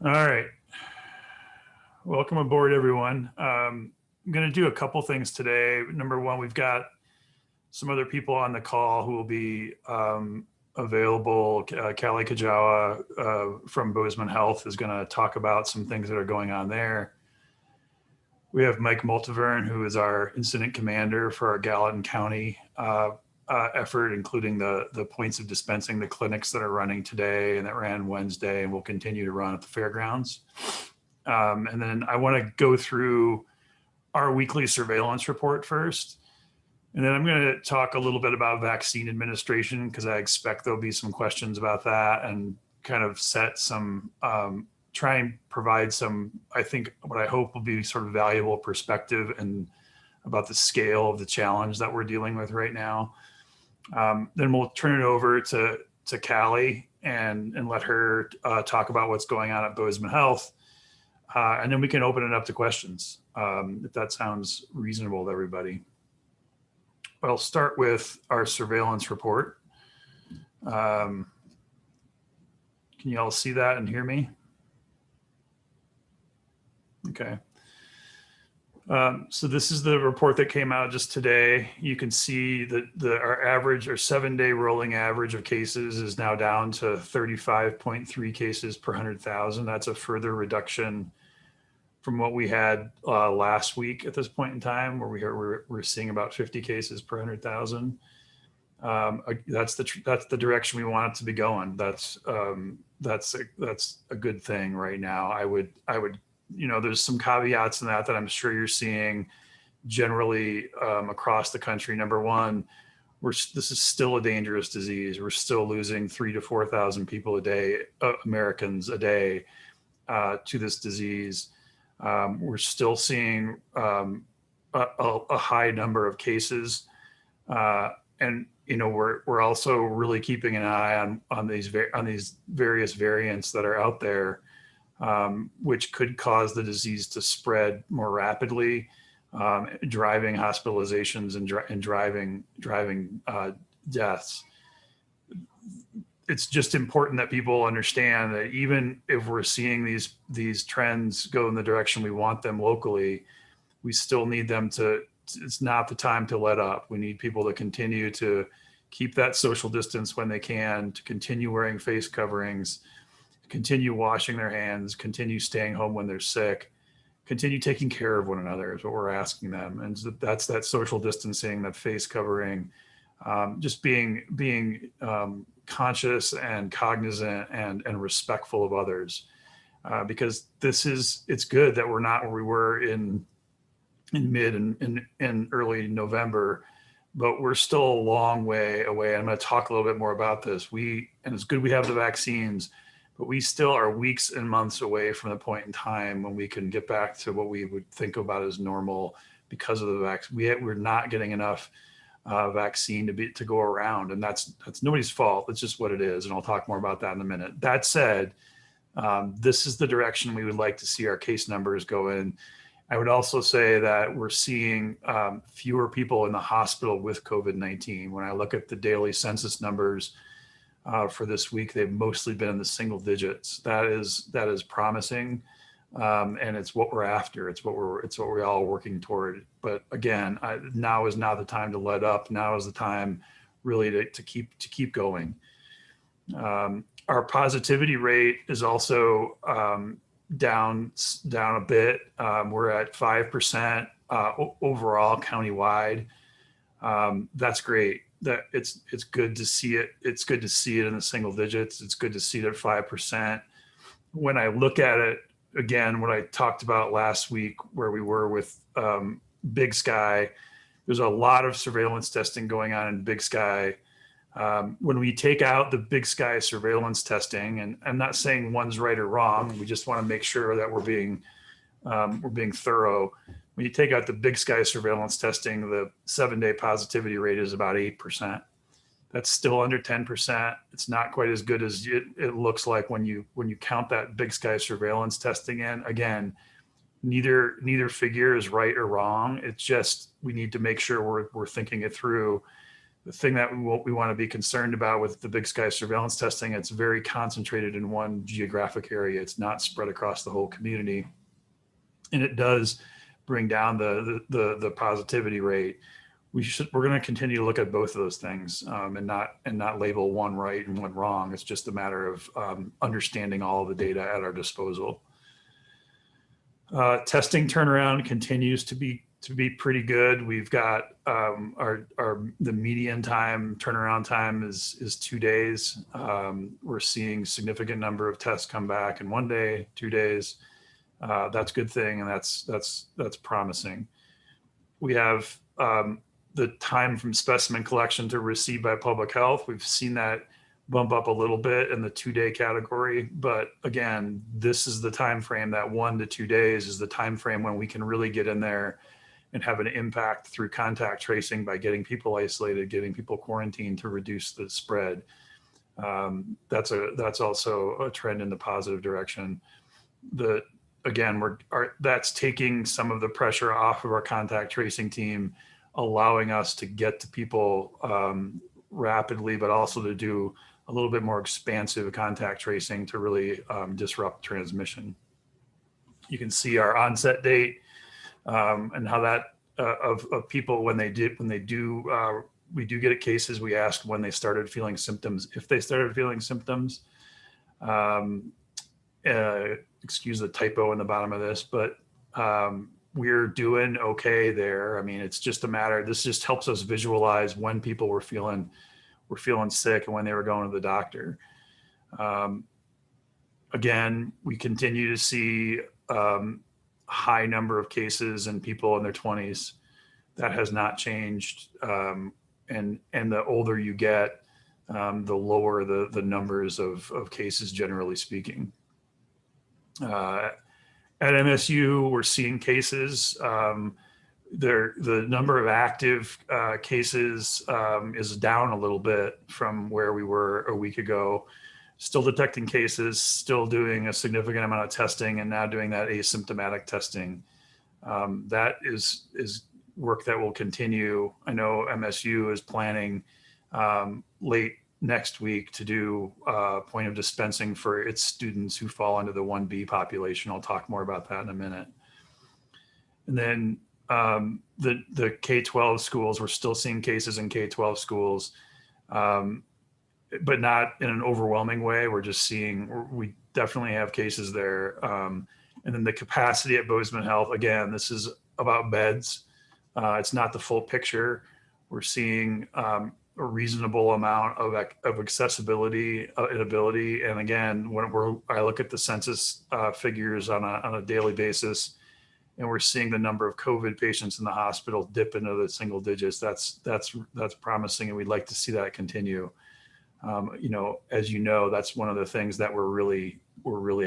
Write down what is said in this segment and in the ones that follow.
All right. Welcome aboard, everyone. I'm going to do a couple things today. Number one, we've got some other people on the call who will be available. Kallie Kujawa from Bozeman Health is going to talk about some things that are going on there. We have Mike Multivern, who is our incident commander for our Gallatin County effort, including the points of dispensing, the clinics that are running today and that ran Wednesday and will continue to run at the fairgrounds. And then I want to go through our weekly surveillance report first. And then I'm going to talk a little bit about vaccine administration because I expect there'll be some questions about that and kind of set some, try and provide some, I think what I hope will be sort of valuable perspective and about the scale of the challenge that we're dealing with right now. Then we'll turn it over to Kallie and let her talk about what's going on at Bozeman Health. And then we can open it up to questions, if that sounds reasonable to everybody. I'll start with our surveillance report. Can you all see that and hear me? Okay. So this is the report that came out just today. You can see that our average, our 7-day rolling average of cases is now down to 35.3 cases per 100,000. That's a further reduction from what we had last week at this point in time, where we're seeing about 50 cases per 100,000. That's the direction we want it to be going. That's a good thing right now. I would there's some caveats in that I'm sure you're seeing generally across the country. Number one, this is still a dangerous disease. We're still losing 3,000 to 4,000 people a day, Americans a day, to this disease. We're still seeing a high number of cases, and we're also really keeping an eye on these various variants that are out there, which could cause the disease to spread more rapidly, driving hospitalizations and driving deaths. It's just important that people understand that even if we're seeing these trends go in the direction we want them locally, we still need them to, it's not the time to let up. We need people to continue to keep that social distance when they can, to continue wearing face coverings, continue washing their hands, continue staying home when they're sick, continue taking care of one another is what we're asking them. And so that's that social distancing, that face covering, just being conscious and cognizant and respectful of others, because it's good that we're not where we were in mid and early November, but we're still a long way away. I'm going to talk a little bit more about this. And it's good we have the vaccines, but we still are weeks and months away from the point in time when we can get back to what we would think about as normal because of the vaccine. We're not getting enough vaccine to go around, and that's nobody's fault. It's just what it is, and I'll talk more about that in a minute. That said, this is the direction we would like to see our case numbers go in. I would also say that we're seeing fewer people in the hospital with COVID-19. When I look at the daily census numbers for this week, they've mostly been in the single digits. That is promising. And it's what we're after. It's what we're all working toward. But again, now is not the time to let up. Now is the time really to keep going. Our positivity rate is also down a bit. We're at 5% overall countywide. That's great. That it's good to see it. It's good to see it in the single digits. It's good to see it at 5%. When I look at it, again, what I talked about last week, where we were with Big Sky, there's a lot of surveillance testing going on in Big Sky. When we take out the Big Sky surveillance testing, and I'm not saying one's right or wrong, we just want to make sure that we're being thorough. When you take out the Big Sky surveillance testing, the 7-day positivity rate is about 8%. That's still under 10%. It's not quite as good as it looks like when you count that Big Sky surveillance testing in. Again, neither figure is right or wrong. It's just we need to make sure we're thinking it through The thing that we want to be concerned about with the big sky surveillance testing, it's very concentrated in one geographic area. It's not spread across the whole community. And it does bring down the positivity rate. We're going to continue to look at both of those things, and not label one right and one wrong. It's just a matter of understanding all of the data at our disposal. Testing turnaround continues to be pretty good. We've got the median turnaround time is 2 days. We're seeing significant number of tests come back in 1 day, 2 days. That's a good thing, and that's promising. We have the time from specimen collection to receipt by public health. We've seen that bump up a little bit in the 2-day category, but again, this is the time frame, that 1 to 2 days is the time frame when we can really get in there and have an impact through contact tracing by getting people isolated, getting people quarantined to reduce the spread. That's also a trend in the positive direction. That's taking some of the pressure off of our contact tracing team, allowing us to get to people rapidly, but also to do a little bit more expansive contact tracing to really disrupt transmission. You can see our onset date and how that of people when we do get cases, we ask when they started feeling symptoms, if they started feeling symptoms. Excuse the typo in the bottom of this, but we're doing okay there. I mean, it's just a matter, this just helps us visualize when people were feeling sick and when they were going to the doctor. Again, we continue to see high number of cases in people in their 20s. That has not changed. And the older you get, the lower the numbers of cases, generally speaking. At MSU, we're seeing cases. The number of active cases is down a little bit from where we were a week ago. Still detecting cases, still doing a significant amount of testing, and now doing that asymptomatic testing. That is work that will continue. I know MSU is planning late next week to do point of dispensing for its students who fall into the 1B population. I'll talk more about that in a minute. And then the K-12 schools, we're still seeing cases in K-12 schools, but not in an overwhelming way. We're just seeing, we definitely have cases there. And then the capacity at Bozeman Health, again, this is about beds. It's not the full picture. We're seeing a reasonable amount of accessibility and ability. And again, I look at the census figures on a daily basis, and we're seeing the number of COVID patients in the hospital dip into the single digits. That's promising, and we'd like to see that continue. As you know, that's one of the things that we're really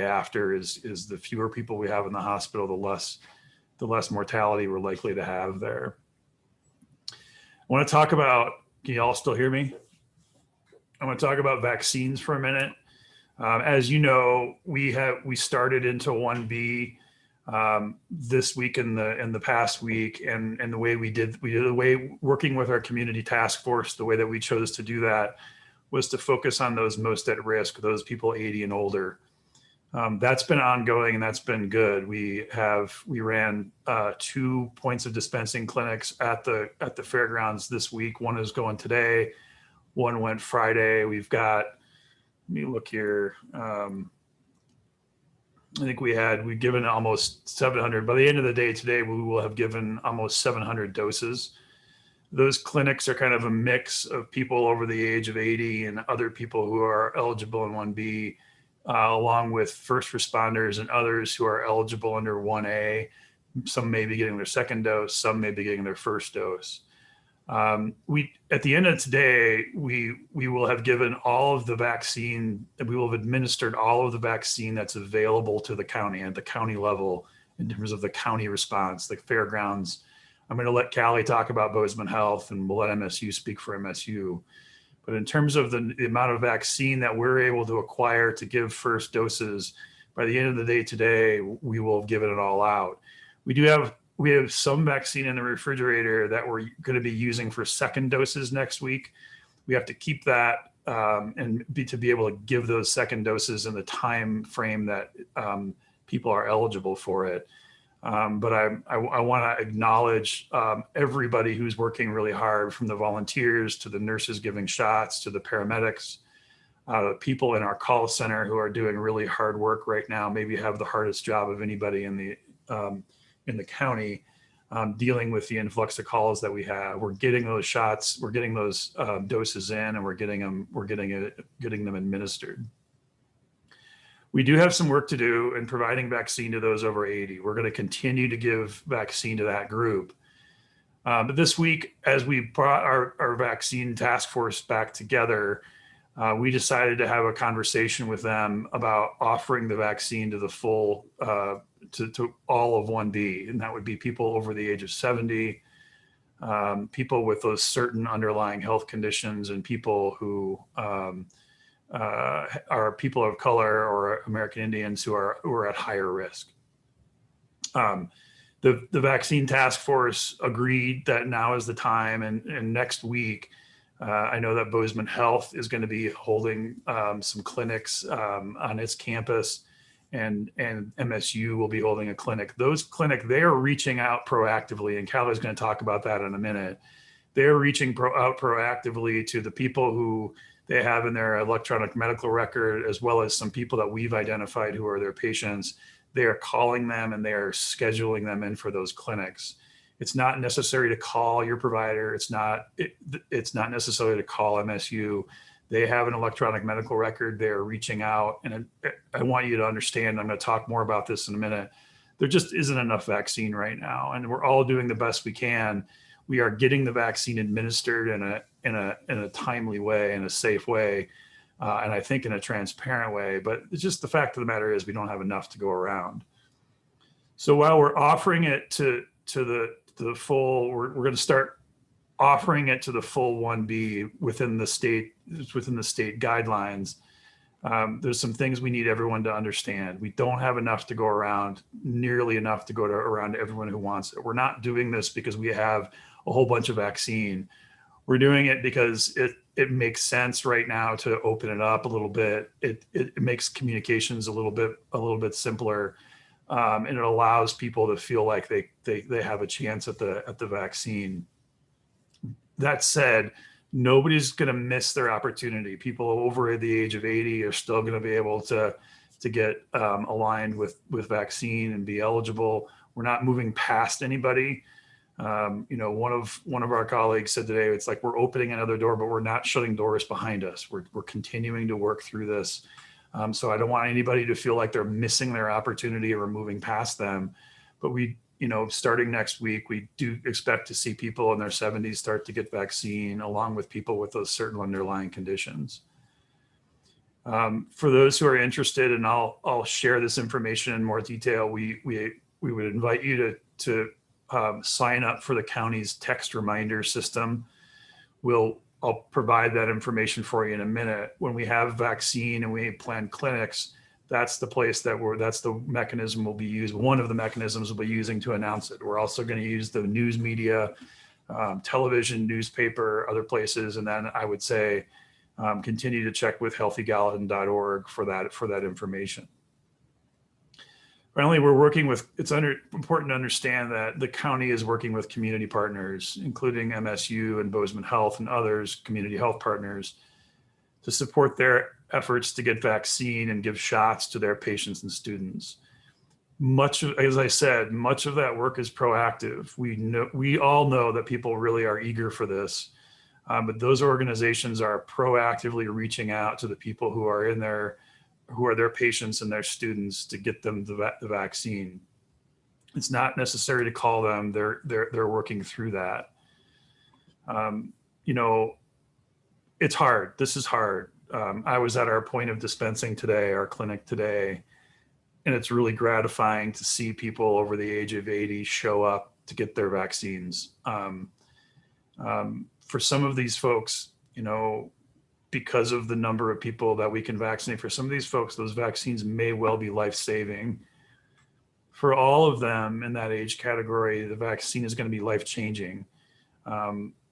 after is the fewer people we have in the hospital, the less mortality we're likely to have there. I want to talk about, can you all still hear me? I want to talk about vaccines for a minute. As you know, we started into 1B this week and the past week, and the way we did the way working with our community task force, the way that we chose to do that was to focus on those most at risk, those people 80 and older. That's been ongoing, and that's been good. We ran 2 points of dispensing clinics at the fairgrounds this week. One is going today. One went Friday. We've got, let me look here. I think we've given almost 700. By the end of the day today, we will have given almost 700 doses. Those clinics are kind of a mix of people over the age of 80 and other people who are eligible in 1B, along with first responders and others who are eligible under 1A. Some may be getting their second dose, some may be getting their first dose. At the end of today, we will have given all of the vaccine, and we will have administered all of the vaccine that's available to the county at the county level in terms of the county response, the fairgrounds. I'm going to let Kallie talk about Bozeman Health, and we'll let MSU speak for MSU. But in terms of the amount of vaccine that we're able to acquire to give first doses, by the end of the day today, we will have given it all out. We we have some vaccine in the refrigerator that we're going to be using for second doses next week. We have to keep that to be able to give those second doses in the time frame that people are eligible for it. But I want to acknowledge everybody who's working really hard, from the volunteers to the nurses giving shots to the paramedics, people in our call center who are doing really hard work right now, maybe have the hardest job of anybody in the county, dealing with the influx of calls that we have. We're getting those shots, we're getting those doses in, and we're getting them administered. We do have some work to do in providing vaccine to those over 80. We're going to continue to give vaccine to that group. But this week, as we brought our vaccine task force back together, we decided to have a conversation with them about offering the vaccine to the full, to all of 1B. And that would be people over the age of 70, people with those certain underlying health conditions, and people who are people of color or American Indians who are at higher risk. The vaccine task force agreed that now is the time, and next week, I know that Bozeman Health is going to be holding some clinics on its campus, and MSU will be holding a clinic. Those clinics, they are reaching out proactively, and Kallie's going to talk about that in a minute. They're reaching out proactively to the people who they have in their electronic medical record, as well as some people that we've identified who are their patients. They are calling them and they are scheduling them in for those clinics. It's not necessary to call your provider. It's not necessary to call MSU. They have an electronic medical record. They're reaching out. And I want you to understand, I'm going to talk more about this in a minute. There just isn't enough vaccine right now. And we're all doing the best we can. We are getting the vaccine administered in a timely way, in a safe way, and I think in a transparent way. But it's just the fact of the matter is we don't have enough to go around. So while we're offering it to the full, we're going to start offering it to the full 1B within the state guidelines. There's some things we need everyone to understand. We don't have enough to go around, nearly enough to go around to everyone who wants it. We're not doing this because we have a whole bunch of vaccine. We're doing it because it makes sense right now to open it up a little bit. It makes communications a little bit simpler, and it allows people to feel like they have a chance at the vaccine. That said, nobody's going to miss their opportunity. People over the age of 80 are still going to be able to get aligned with vaccine and be eligible. We're not moving past anybody. One of our colleagues said today, it's like we're opening another door, but we're not shutting doors behind us. We're continuing to work through this. So I don't want anybody to feel like they're missing their opportunity or we're moving past them. But starting next week, we do expect to see people in their 70s start to get vaccine, along with people with those certain underlying conditions. For those who are interested, and I'll share this information in more detail, we would invite you to sign up for the county's text reminder system. I'll provide that information for you in a minute. When we have vaccine and we plan clinics, that's the place that's the mechanism we'll be using. One of the mechanisms we'll be using to announce it. We're also going to use the news media, television, newspaper, other places. And then I would say, continue to check with healthygallatin.org for that information. Finally, it's important to understand that the county is working with community partners, including MSU and Bozeman Health and others, community health partners, to support their efforts to get vaccine and give shots to their patients and students. As I said, much of that work is proactive. We all know that people really are eager for this, but those organizations are proactively reaching out to the people who are their patients and their students to get them the vaccine. It's not necessary to call them. They're working through that. It's hard. This is hard. I was at our point of dispensing today, our clinic today, and it's really gratifying to see people over the age of 80 show up to get their vaccines. For some of these folks, because of the number of people that we can vaccinate, for some of these folks, those vaccines may well be life-saving. for all of them in that age category, the vaccine is going to be life-changing.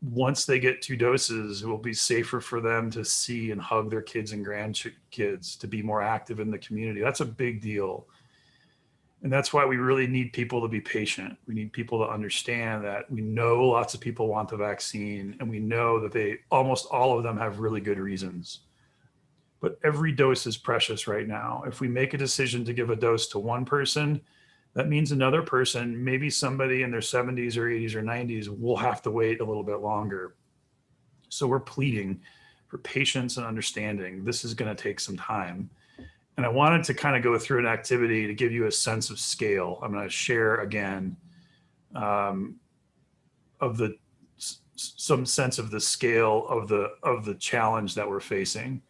Once they get 2 doses, it will be safer for them to see and hug their kids and grandkids, to be more active in the community. That's a big deal. And that's why we really need people to be patient. We need people to understand that we know lots of people want the vaccine, and we know that almost all of them have really good reasons. But every dose is precious right now. If we make a decision to give a dose to one person, that means another person, maybe somebody in their 70s or 80s or 90s, will have to wait a little bit longer. So we're pleading for patience and understanding. This is going to take some time. And I wanted to kind of go through an activity to give you a sense of scale. I'm going to share again some sense of the scale of the challenge that we're facing.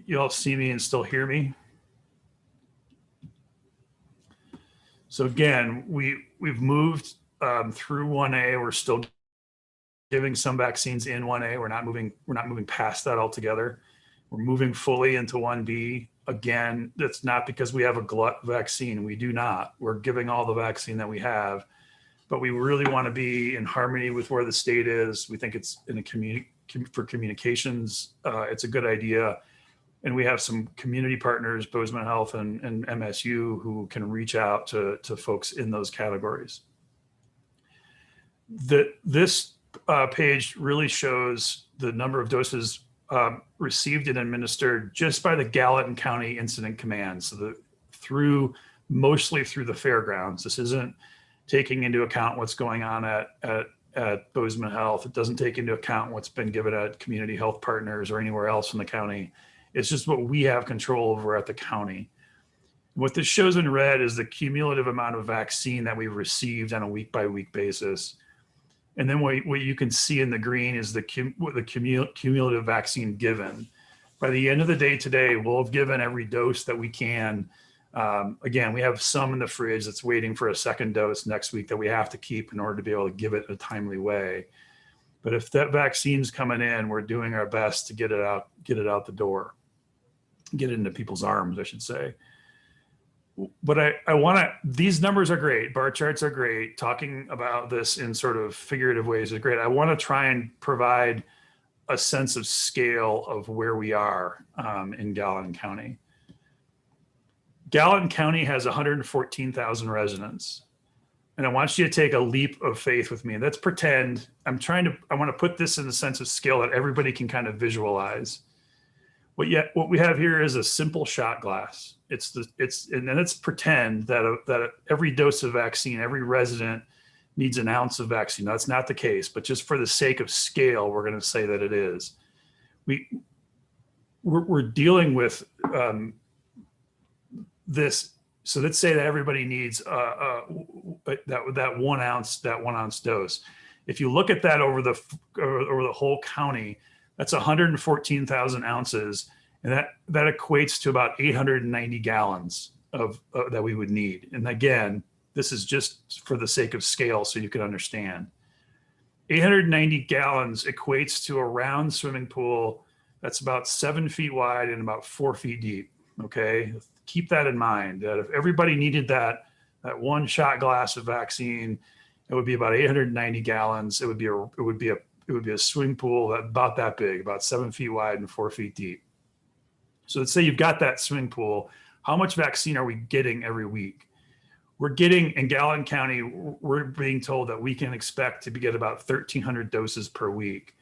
You all see me and still hear me? So again, we've moved through 1A. We're still giving some vaccines in 1A. We're not moving past that altogether. We're moving fully into 1B. Again, that's not because we have a glut vaccine. We do not. We're giving all the vaccine that we have, but we really want to be in harmony with where the state is. We think it's for communications, it's a good idea. And we have some community partners, Bozeman Health and MSU, who can reach out to folks in those categories. This page really shows the number of doses received and administered just by the Gallatin County Incident Command. So mostly through the fairgrounds. This isn't taking into account what's going on at Bozeman Health. It doesn't take into account what's been given at Community Health Partners or anywhere else in the county. It's just what we have control over at the county. What this shows in red is the cumulative amount of vaccine that we've received on a week-by-week basis. And then what you can see in the green is the cumulative vaccine given. By the end of the day today, we'll have given every dose that we can. Again, we have some in the fridge that's waiting for a second dose next week that we have to keep in order to be able to give it in a timely way. But if that vaccine's coming in, we're doing our best to get it out the door, get it into people's arms, I should say. But these numbers are great. Bar charts are great. Talking about this in sort of figurative ways is great. I want to try and provide a sense of scale of where we are in Gallatin County. Gallatin County has 114,000 residents. And I want you to take a leap of faith with me. Let's pretend I want to put this in the sense of scale that everybody can kind of visualize. What we have here is a simple shot glass. And then let's pretend that every dose of vaccine, every resident needs an ounce of vaccine. That's not the case, but just for the sake of scale, we're going to say that it is. We're dealing with this. So let's say that everybody needs that 1 ounce dose. If you look at that over the whole county, that's 114,000 ounces, and that equates to about 890 gallons of that we would need. And again, this is just for the sake of scale, so you can understand. 890 gallons equates to a round swimming pool that's about 7 feet wide and about 4 feet deep. Okay, keep that in mind. That if everybody needed that one shot glass of vaccine, it would be about 890 gallons. It would be a swimming pool about that big, about 7 feet wide and 4 feet deep. So let's say you've got that swimming pool. How much vaccine are we getting every week? We're getting, in Gallatin County, we're being told that we can expect to get about 1,300 doses per week.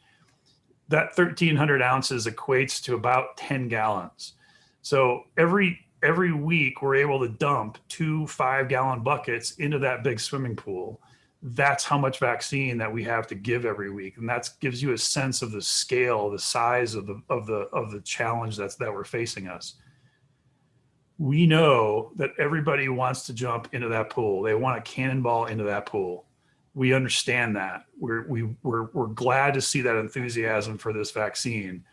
That 1,300 ounces equates to about 10 gallons. So every week we're able to dump 2 5-gallon buckets into that big swimming pool. That's how much vaccine that we have to give every week, and that gives you a sense of the scale, the size of the challenge that we're facing us. We know that everybody wants to jump into that pool. They want a cannonball into that pool. We understand that. We're glad to see that enthusiasm for this vaccine.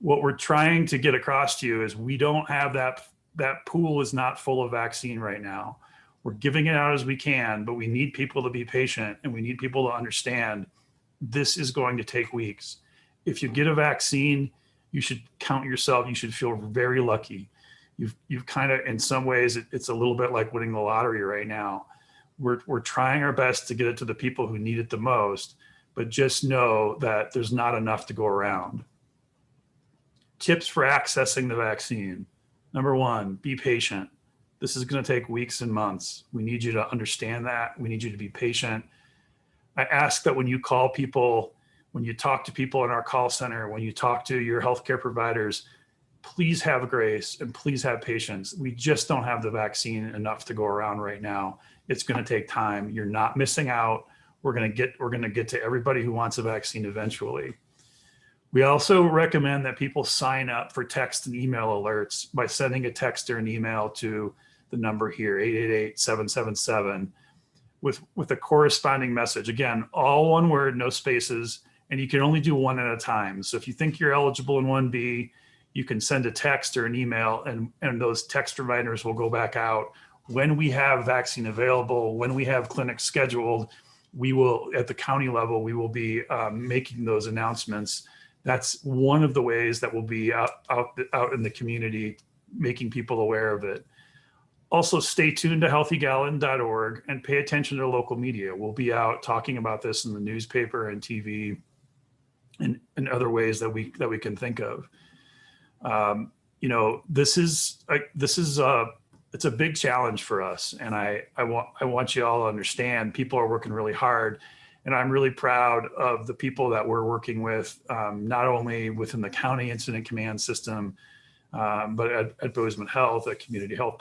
What we're trying to get across to you is we don't have that pool is not full of vaccine right now. We're giving it out as we can, but we need people to be patient, and we need people to understand this is going to take weeks. If you get a vaccine, you should count yourself. You should feel very lucky. You've kind of, in some ways, it's a little bit like winning the lottery right now. We're trying our best to get it to the people who need it the most, but just know that there's not enough to go around. Tips for accessing the vaccine. Number one, be patient. This is going to take weeks and months. We need you to understand that. We need you to be patient. I ask that when you call people, when you talk to people in our call center, when you talk to your healthcare providers, please have grace and please have patience. We just don't have the vaccine enough to go around right now. It's going to take time. You're not missing out. We're going to get to everybody who wants a vaccine eventually. We also recommend that people sign up for text and email alerts by sending a text or an email to the number here, 888-777, with a corresponding message. Again, all one word, no spaces, and you can only do one at a time. So if you think you're eligible in 1B, you can send a text or an email, and those text reminders will go back out. When we have vaccine available, when we have clinics scheduled, we will, at the county level, we will be making those announcements. That's one of the ways that we'll be out in the community, making people aware of it. Also, stay tuned to healthygallatin.org and pay attention to local media. We'll be out talking about this in the newspaper and TV and other ways that we can think of. This is it's a big challenge for us, and I want you all to understand people are working really hard, and I'm really proud of the people that we're working with, not only within the county incident command system, but at Bozeman Health, at Community Health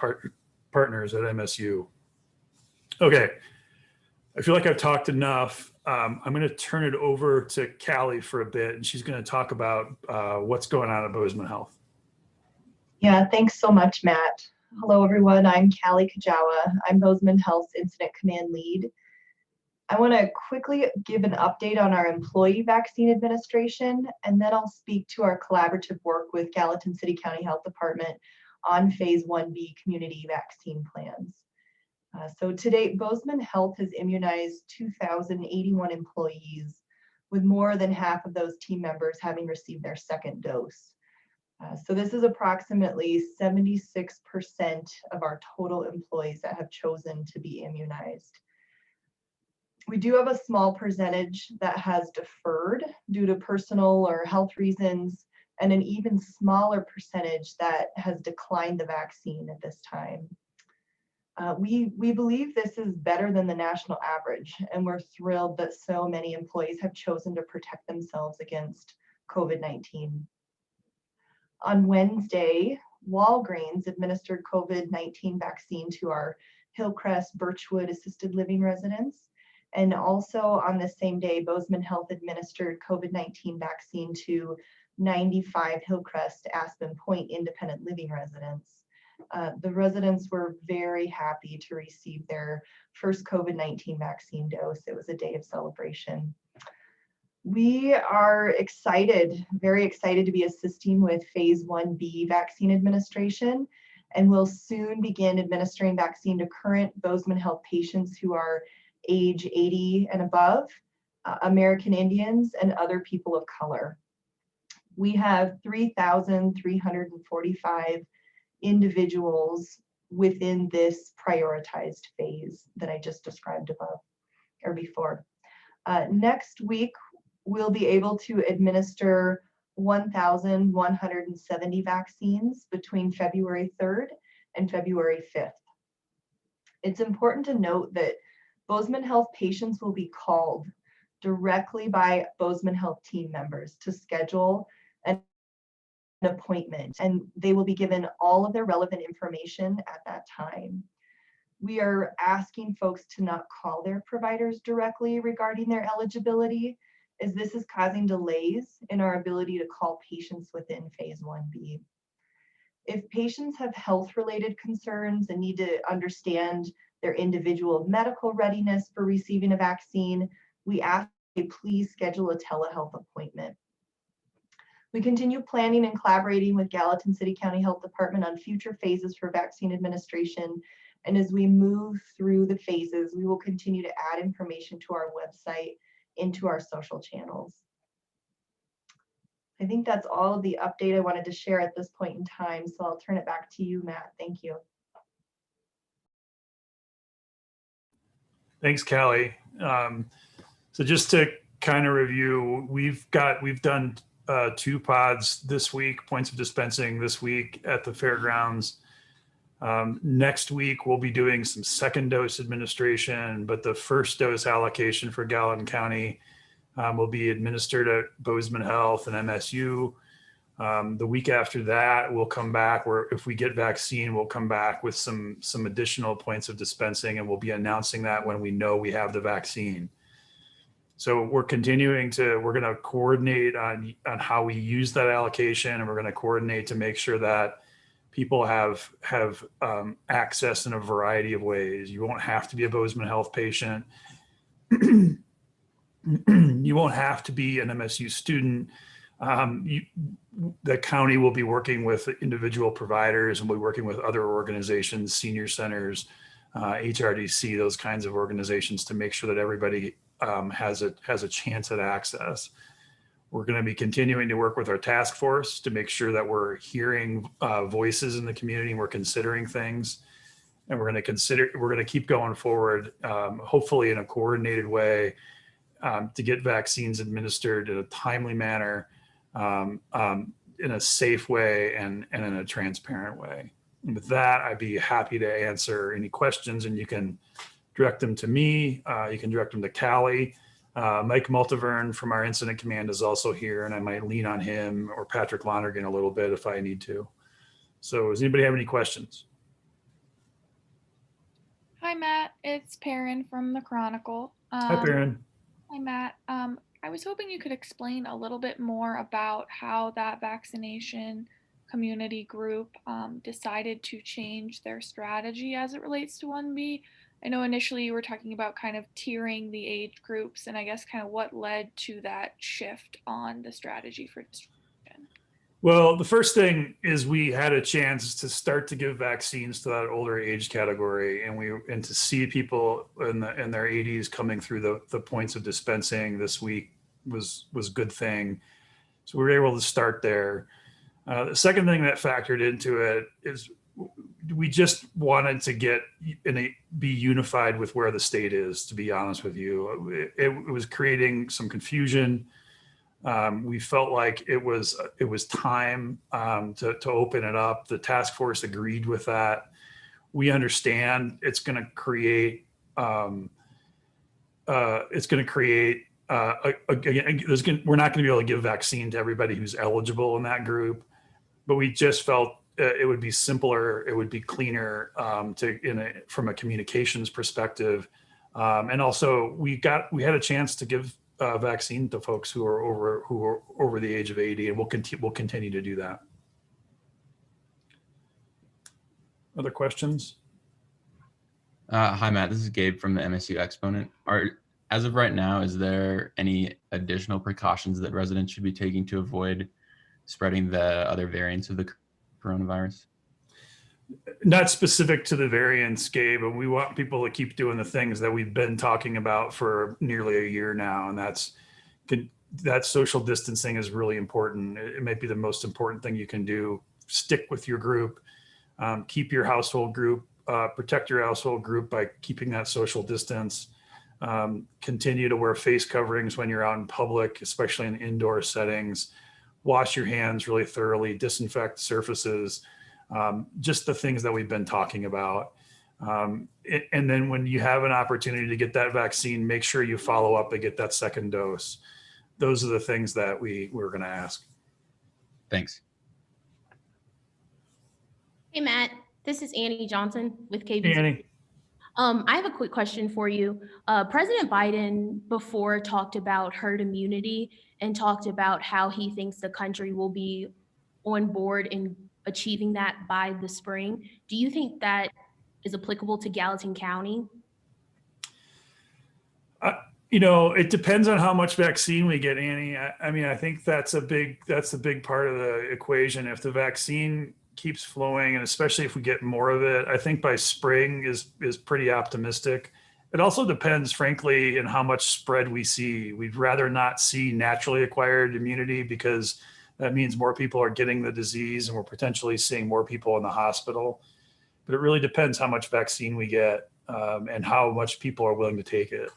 Partners at MSU. Okay, I feel like I've talked enough. I'm going to turn it over to Kallie for a bit, and she's going to talk about what's going on at Bozeman Health. Yeah, thanks so much, Matt. Hello, everyone. I'm Kallie Kujawa. I'm Bozeman Health's Incident Command Lead. I want to quickly give an update on our employee vaccine administration, and then I'll speak to our collaborative work with Gallatin County Health Department on Phase 1B community vaccine plans. So to date, Bozeman Health has immunized 2,081 employees, with more than half of those team members having received their second dose. So this is approximately 76% of our total employees that have chosen to be immunized. We do have a small percentage that has deferred due to personal or health reasons, and an even smaller percentage that has declined the vaccine at this time. We believe this is better than the national average, and we're thrilled that so many employees have chosen to protect themselves against COVID-19. On Wednesday, Walgreens administered COVID-19 vaccine to our Hillcrest Birchwood Assisted Living residents. And also on the same day, Bozeman Health administered COVID-19 vaccine to 95 Hillcrest Aspen Point Independent Living residents. The residents were very happy to receive their first COVID-19 vaccine dose. It was a day of celebration. We are excited, very excited to be assisting with Phase 1B vaccine administration, and we'll soon begin administering vaccine to current Bozeman Health patients who are age 80 and above, American Indians, and other people of color. We have 3,345 individuals within this prioritized phase that I just described above or before. Next week, we'll be able to administer 1,170 vaccines between February 3rd and February 5th. It's important to note that Bozeman Health patients will be called directly by Bozeman Health team members to schedule an appointment, and they will be given all of their relevant information at that time. We are asking folks to not call their providers directly regarding their eligibility, as this is causing delays in our ability to call patients within Phase 1B. If patients have health-related concerns and need to understand their individual medical readiness for receiving a vaccine, we ask you please schedule a telehealth appointment. We continue planning and collaborating with Gallatin County Health Department on future phases for vaccine administration. And as we move through the phases, we will continue to add information to our website, into our social channels. I think that's all of the update I wanted to share at this point in time. So I'll turn it back to you, Matt. Thank you. Thanks, Callie. So just to kind of review, we've done 2 pods this week, points of dispensing this week at the fairgrounds. Next week, we'll be doing some second dose administration, but the first dose allocation for Gallatin County will be administered at Bozeman Health and MSU. The week after that, we'll come back where if we get vaccine, we'll come back with some additional points of dispensing, and we'll be announcing that when we know we have the vaccine. So we're going to coordinate on how we use that allocation, and we're going to coordinate to make sure that people have access in a variety of ways. You won't have to be a Bozeman Health patient. You won't have to be an MSU student. The county will be working with individual providers, and we'll be working with other organizations, senior centers, HRDC, those kinds of organizations, to make sure that everybody has a chance at access. We're going to be continuing to work with our task force to make sure that we're hearing voices in the community, and we're considering things, and we're going to keep going forward, hopefully in a coordinated way, to get vaccines administered in a timely manner, in a safe way, and in a transparent way. And with that, I'd be happy to answer any questions, and you can direct them to me. You can direct them to Callie. Mike Multivern from our incident command is also here, and I might lean on him or Patrick Lonergan a little bit if I need to. So does anybody have any questions? Hi, Matt. It's Perrin from the Chronicle. Hi, Perrin. Hi, Matt. I was hoping you could explain a little bit more about how that vaccination community group decided to change their strategy as it relates to 1B. I know initially you were talking about kind of tiering the age groups, and I guess kind of what led to that shift on the strategy for distribution. Well, the first thing is we had a chance to start to give vaccines to that older age category, and to see people in their 80s coming through the points of dispensing this week was a good thing. So we were able to start there. The second thing that factored into it is we just wanted to be unified with where the state is, to be honest with you. It was creating some confusion. We felt like it was time to open it up. The task force agreed with that. We understand it's going to create we're not going to be able to give vaccine to everybody who's eligible in that group, but we just felt it would be simpler, it would be cleaner from a communications perspective, and also we had a chance to give vaccine to folks who are over the age of 80, and we'll continue to do that. Other questions? Hi, Matt. This is Gabe from the MSU Exponent. As of right now, is there any additional precautions that residents should be taking to avoid spreading the other variants of the coronavirus? Not specific to the variants, Gabe, but we want people to keep doing the things that we've been talking about for nearly a year now, and that social distancing is really important. It might be the most important thing you can do. Stick with your group, keep your household group, protect your household group by keeping that social distance. Continue to wear face coverings when you're out in public, especially in indoor settings. Wash your hands really thoroughly, disinfect surfaces, just the things that we've been talking about. And then when you have an opportunity to get that vaccine, make sure you follow up and get that second dose. Those are the things that we're going to ask. Thanks. Hey, Matt, this is Annie Johnson with KBC. Hey, Annie. I have a quick question for you. President Biden before talked about herd immunity and talked about how he thinks the country will be on board in achieving that by the spring. Do you think that is applicable to Gallatin County? It depends on how much vaccine we get, Annie. I mean, I think that's a big part of the equation. If the vaccine keeps flowing, and especially if we get more of it, I think by spring is pretty optimistic. It also depends, frankly, in how much spread we see. We'd rather not see naturally acquired immunity because That means more people are getting the disease and we're potentially seeing more people in the hospital. But it really depends how much vaccine we get and how much people are willing to take it.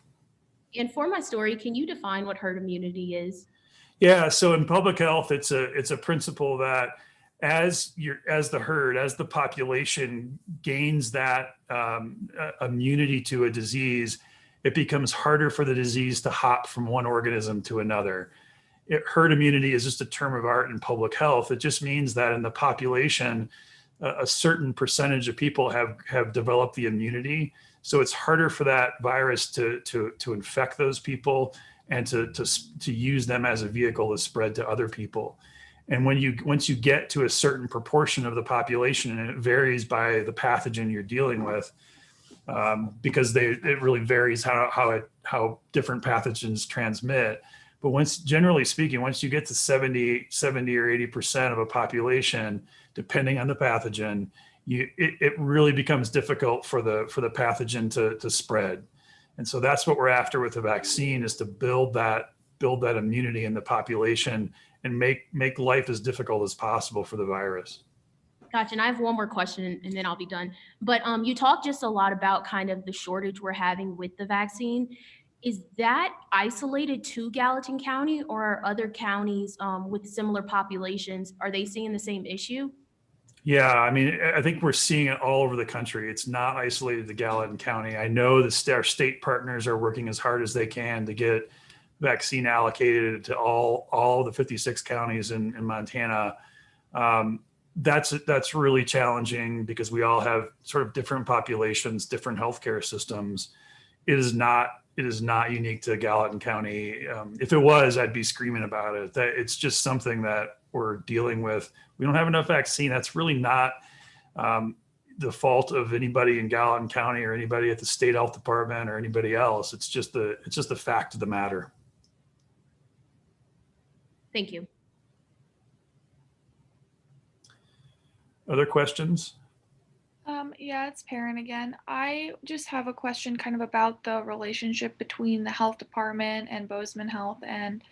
And for my story, can you define what herd immunity is? Yeah, so in public health, it's a principle that as the population gains that immunity to a disease, it becomes harder for the disease to hop from one organism to another. Herd immunity is just a term of art in public health. It just means that in the population, a certain percentage of people have developed the immunity. So it's harder for that virus to infect those people and to use them as a vehicle to spread to other people. And once you get to a certain proportion of the population, and it varies by the pathogen you're dealing with, because it really varies how different pathogens transmit. But generally speaking, once you get to 70 or 80% of a population, depending on the pathogen, it really becomes difficult for the pathogen to spread. And so that's what we're after with the vaccine, is to build that immunity in the population and make life as difficult as possible for the virus. Gotcha. And I have one more question and then I'll be done. But you talked just a lot about kind of the shortage we're having with the vaccine. Is that isolated to Gallatin County, or are other counties with similar populations, are they seeing the same issue? Yeah, I mean, I think we're seeing it all over the country. It's not isolated to Gallatin County. I know our state partners are working as hard as they can to get vaccine allocated to all the 56 counties in Montana. That's really challenging because we all have sort of different populations, different healthcare systems. It is not unique to Gallatin County. If it was, I'd be screaming about it. That it's just something that we're dealing with. We don't have enough vaccine. That's really not the fault of anybody in Gallatin County or anybody at the state health department or anybody else. It's just the fact of the matter. Thank you. Other questions? Yeah, it's Perrin again. I just have a question kind of about the relationship between the health department and Bozeman Health and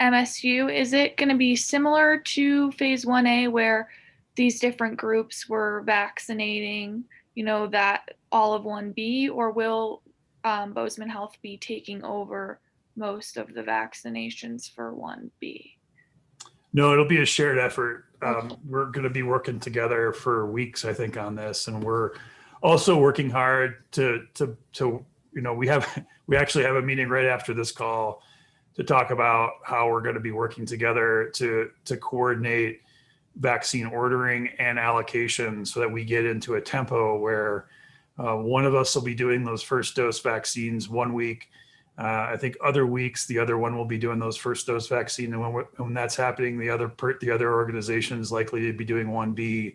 MSU. Is it going to be similar to phase 1A where these different groups were vaccinating, that all of 1B, or will Bozeman Health be taking over most of the vaccinations for 1B? No, it'll be a shared effort. We're going to be working together for weeks, I think, on this, and we're also working hard to we actually have a meeting right after this call to talk about how we're going to be working together to coordinate vaccine ordering and allocation so that we get into a tempo where one of us will be doing those first dose vaccines 1 week. I think other weeks, the other one will be doing those first dose vaccine. And when that's happening, the other organization is likely to be doing 1B.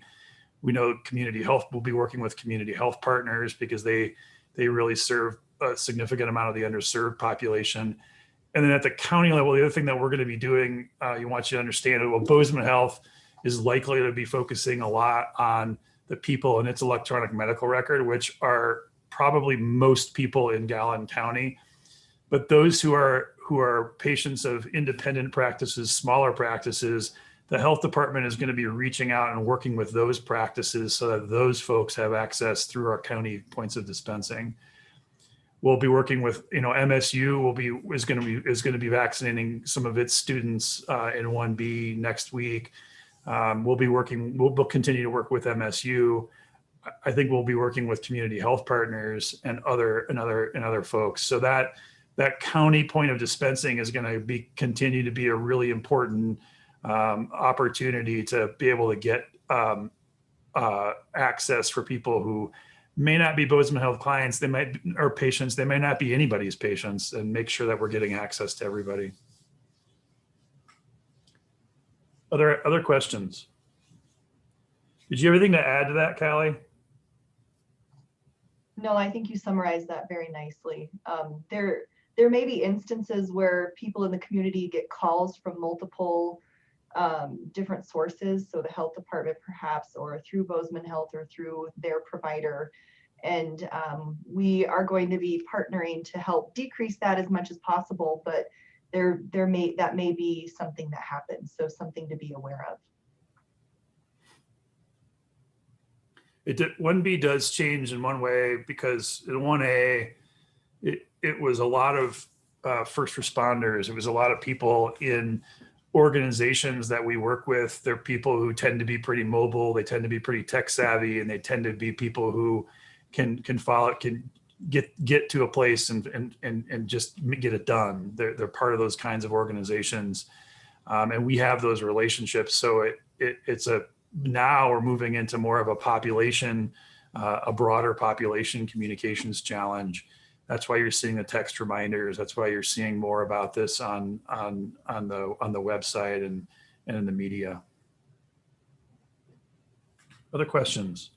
We know community health will be working with community health partners because they really serve a significant amount of the underserved population. And then at the county level, the other thing that we're going to be doing, you want you to understand, well, Bozeman Health is likely to be focusing a lot on the people in its electronic medical record, which are probably most people in Gallatin County. But those who are patients of independent practices, smaller practices, the health department is going to be reaching out and working with those practices so that those folks have access through our county points of dispensing. We'll be working with, MSU is going to be vaccinating some of its students in 1B next week. We'll continue to work with MSU. I think we'll be working with community health partners and other folks. So that county point of dispensing is going to continue to be a really important opportunity to be able to get access for people who may not be Bozeman Health clients, or patients, they may not be anybody's patients, and make sure that we're getting access to everybody. Other questions? Did you have anything to add to that, Kallie? No, I think you summarized that very nicely. There may be instances where people in the community get calls from multiple different sources, so the health department perhaps, or through Bozeman Health or through their provider. And we are going to be partnering to help decrease that as much as possible. But that may be something that happens. So something to be aware of. 1B does change in one way because in 1A, it was a lot of first responders. It was a lot of people in organizations that we work with. They're people who tend to be pretty mobile. They tend to be pretty tech savvy, and they tend to be people who can follow, can get to a place and just get it done. They're part of those kinds of organizations, and we have those relationships. So now we're moving into more of a population, a broader population communications challenge. That's why you're seeing the text reminders. That's why you're seeing more about this on the website and in the media. Other questions?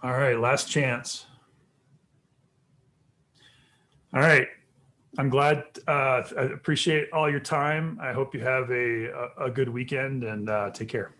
All right, last chance. All right. I'm glad, I appreciate all your time. I hope you have a good weekend, and take care.